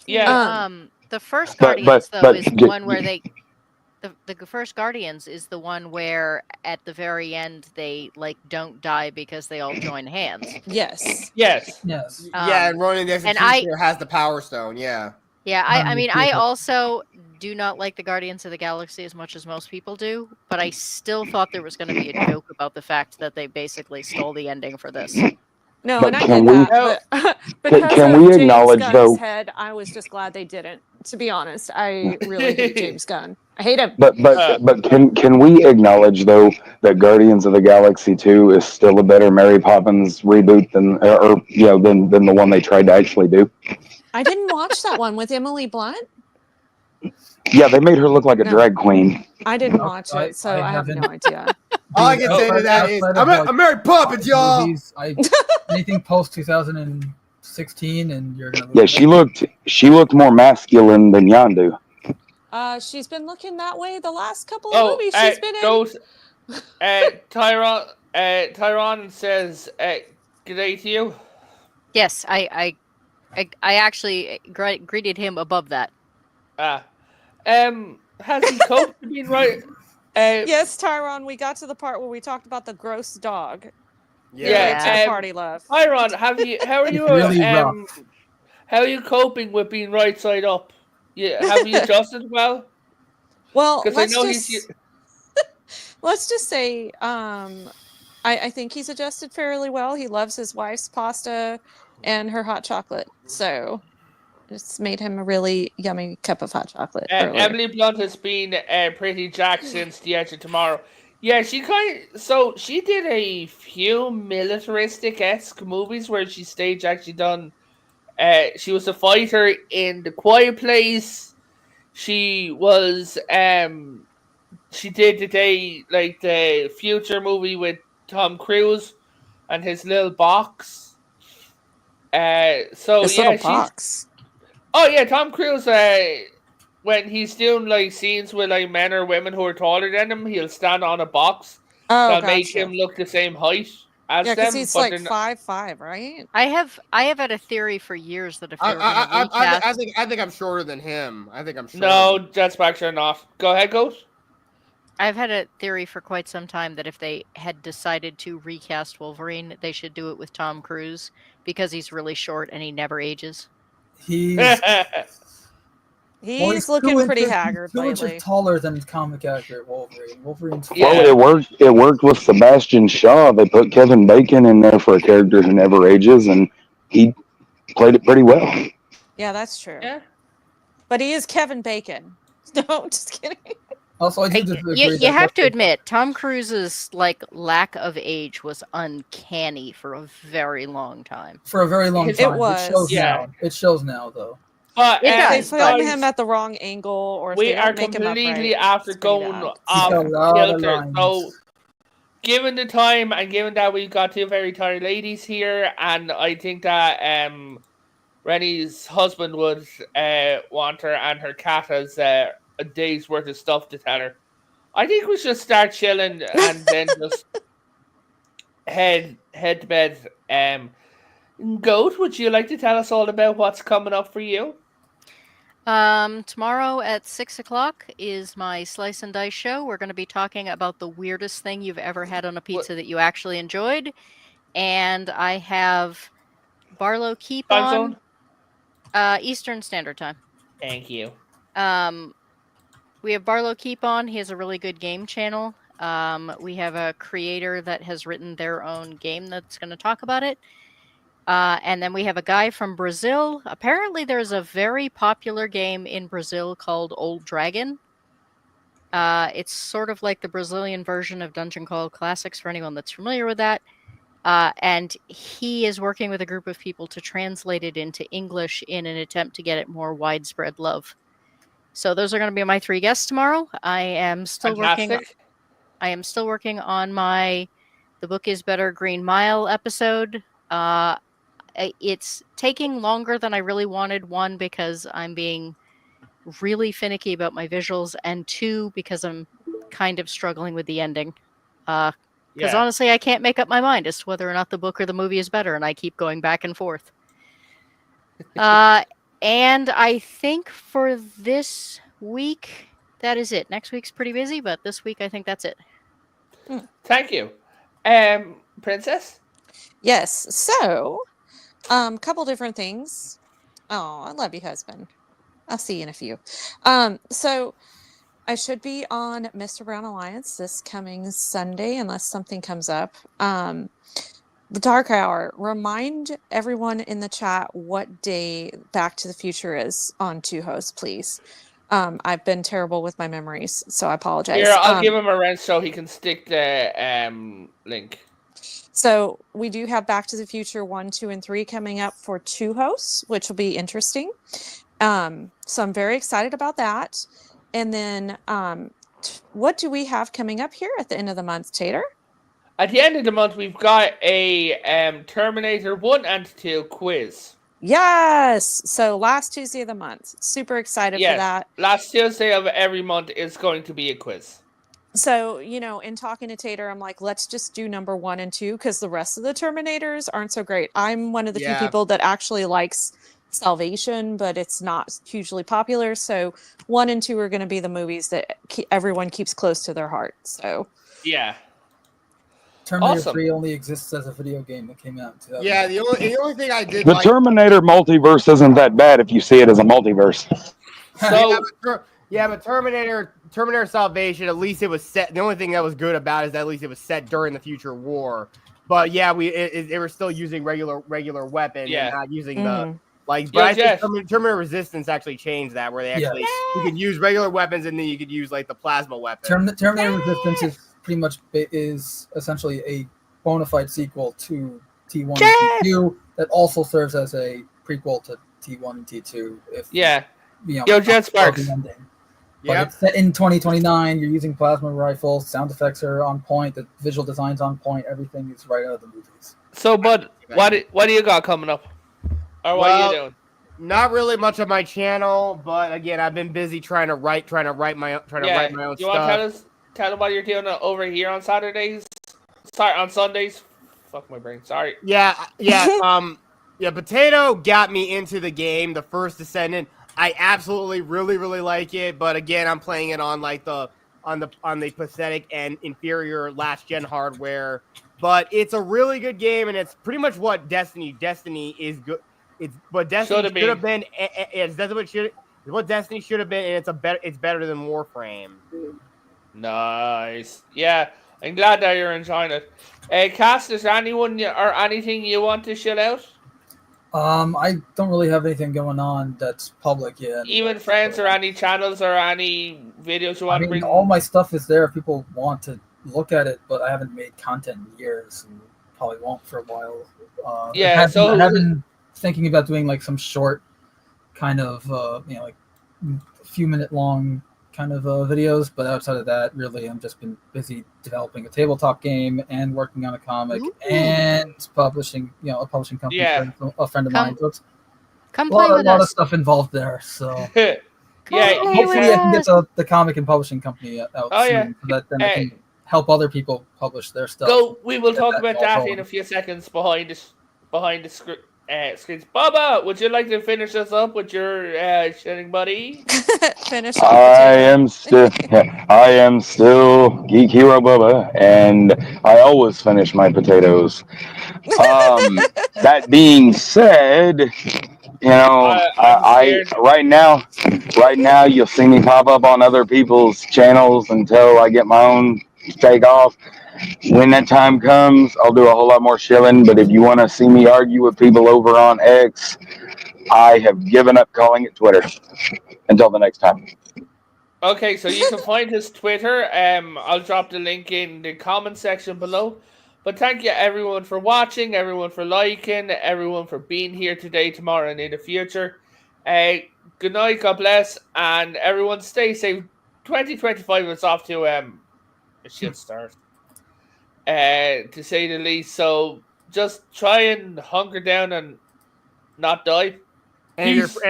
Yeah. The first but Guardians though but is the one where the first Guardians is the one where at the very end they like don't die because they all join hands. yes. Yes. Yes. Yeah, and Ronan the and I- Executioner has the Power Stone. Yeah. Yeah, None I of mean, these I people- also do not like the Guardians of the Galaxy as much as most people do, but I still thought there was going to be a joke about the fact that they basically stole the ending for this. No, But and I can get we- that, but because can of we James acknowledge, Gunn's though- head, I was just glad they didn't. To be honest, I really hate James Gunn. I hate him. But can we acknowledge though that Guardians of the Galaxy 2 is still a better Mary Poppins reboot than than the one they tried to actually do? I didn't watch that one with Emily Blunt. Yeah, they made her look like a No. drag queen. I didn't watch I it, so I have haven't- no idea. All I can say to that is, I'm Mary Poppins, y'all. Movies, anything post 2016, and you're gonna. Yeah, she looked more masculine than Yondu. She's been looking that way the last couple of movies she's been in. Goes, Tyron says, good day to you. Yes, I actually greeted him above that. Has he coped to being right? Yes, Tyron, we got to the part where we talked about the gross dog. Yeah, To the party love. Tyron, how are you? Really rough. How are you coping with being right side up? Yeah, have you adjusted well? Well, Because I know he's. let's just say, I think he's adjusted fairly well. He loves his wife's pasta and her hot chocolate, so it's made him a really yummy cup of hot chocolate. Emily Blunt has been pretty jacked since The Edge of Tomorrow. Yeah, she did a few militaristic-esque movies where she stage actually done. She was a fighter in The Quiet Place. She was she did the future movie with Tom Cruise and his little box. Little box. Oh yeah, Tom Cruise. When he's doing like scenes with like men or women who are taller than him, he'll stand on a box that'll make him look the same height as them. Because he's like 5'5", right? I have had a theory for years that if they were going to recast, I think I'm shorter than him. I think I'm shorter. No, that's back sure not. Go ahead, Ghost. I've had a theory for quite some time that if they had decided to recast Wolverine, they should do it with Tom Cruise because he's really short and he never ages. He's He's looking pretty haggard He's 2 lately. inches taller than comic accurate Wolverine. Wolverine's Well, it worked. It worked with Sebastian Shaw. They put Kevin Bacon in there for a character who never ages, and he played it pretty well. Yeah, that's true. Yeah. But he is Kevin Bacon. No, just kidding. Also, I do disagree. You have to admit, Tom Cruise's lack of age was uncanny for a very long time. For a very long It time. was. It shows Yeah. now. It shows now, though. But It They does, put him at the wrong angle, or if we they are don't make him completely upright, after it's pretty going bad. off He's got a lot of kilter. So, lines. given the time and given that we've got 2 very tired ladies here, and I think that Rennie's husband would want her and her cat has a day's worth of stuff to tell her. I think we should start chilling and then just head to bed. Goat, would you like to tell us all about what's coming up for you? Tomorrow at 6:00 is my Slice and Dice show. We're going to be talking about the weirdest thing you've ever had on a pizza that you actually enjoyed. And I have Barlow Keep Time on Eastern Standard Time. Thank you. We have Barlow Keep on. He has a really good game channel. We have a creator that has written their own game that's going to talk about it. And then we have a guy from Brazil. Apparently, there's a very popular game in Brazil called Old Dragon. It's sort of like the Brazilian version of Dungeon Crawl Classics for anyone that's familiar with that. And he is working with a group of people to translate it into English in an attempt to get it more widespread love. So those are going to be my 3 guests tomorrow. I am still working on my The Book is Better Green Mile episode. It's taking longer than I really wanted. 1, because I'm being really finicky about my visuals, and 2, because I'm kind of struggling with the ending. Because honestly, I can't make up my mind as to whether or not the book or the movie is better, and I keep going back and forth. And I think for this week, that is it. Next week's pretty busy, but this week I think that's it. Thank you. Princess? Yes. So, couple different things. Oh, I love you, husband. I'll see you in a few. So I should be on Mr. Brown Alliance this coming Sunday, unless something comes up. The Dark Hour. Remind everyone in the chat what day Back to the Future is on Two Hosts, please. I've been terrible with my memories, so I apologize. Here, I'll give him a wrench so he can stick the link. So we do have Back to the Future 1, 2, and 3 coming up for Two Hosts, which will be interesting. So I'm very excited about that. And then what do we have coming up here at the end of the month, Tater? At the end of the month, we've got a Terminator 1 and 2 quiz. Yes! So last Tuesday of the month. Super excited for that. Last Tuesday of every month is going to be a quiz. So, in talking to Tater, I'm like, let's just do number 1 and 2, because the rest of the Terminators aren't so great. I'm one of the few people that actually likes Salvation, but it's not hugely popular. So 1 and 2 are going to be the movies that everyone keeps close to their heart. So yeah. Terminator 3 only exists as a video game that came out in 2000. Yeah, the only thing I did The Terminator multiverse isn't that bad if you see it as a multiverse. So but Terminator Salvation, at least it was set. The only thing that was good about it is that at least it was set during the future war. But yeah, they were still using regular weapons and not using the but I think Terminator Resistance actually changed that, where they actually you could use regular weapons and then you could use like the plasma weapon. Terminator Resistance is pretty much essentially a bona fide sequel to T1 and T2 that also serves as a prequel to T1 and T2. Jet Sparks. But it's set in 2029. You're using plasma rifles. Sound effects are on point. The visual design's on point. Everything is right out of the movies. So, Bud, what do you got coming up? Or what are you doing? Not really much of my channel, but again, I've been busy trying to write my own stuff. You want to tell them what you're doing over here on Saturdays? Sorry, on Sundays. Fuck my brain. Sorry. Yeah. Potato got me into the game, The First Descendant. I absolutely really like it, but again, I'm playing it on like on the pathetic and inferior last gen hardware. But it's a really good game, and it's pretty much what Destiny is good. It's what Destiny should have been. It's what Destiny should have been, and it's better than Warframe. Nice. Yeah, I'm glad that you're enjoying it. Cass, is there anyone or anything you want to shout out? I don't really have anything going on that's public yet. Even friends or any channels or any videos you want to bring? All my stuff is there if people want to look at it, but I haven't made content in years and probably won't for a while. I have been thinking about doing like some short kind of, like a few minute long kind of videos, but outside of that, really, I'm just been busy developing a tabletop game and working on a comic and publishing, a publishing company, a friend of mine. So it's a lot of stuff involved there. So hopefully I can get the comic and publishing company out soon, so that then I can help other people publish their stuff. We will talk about that in a few seconds behind the screens. Bubba, would you like to finish us up with your shitting buddy? I am still Geek Hero Bubba, and I always finish my potatoes. That being said, I right now you'll see me pop up on other people's channels until I get my own take off. When that time comes, I'll do a whole lot more shilling. But if you want to see me argue with people over on X, I have given up calling it Twitter. Until the next time. Okay, so you can find his Twitter. I'll drop the link in the comment section below. But thank you everyone for watching, everyone for liking, everyone for being here today, tomorrow, and in the future. Good night, God bless, and everyone stay safe. 2025 is off to a shit start, to say the least. So just try and hunker down and not die. And if Peace. you're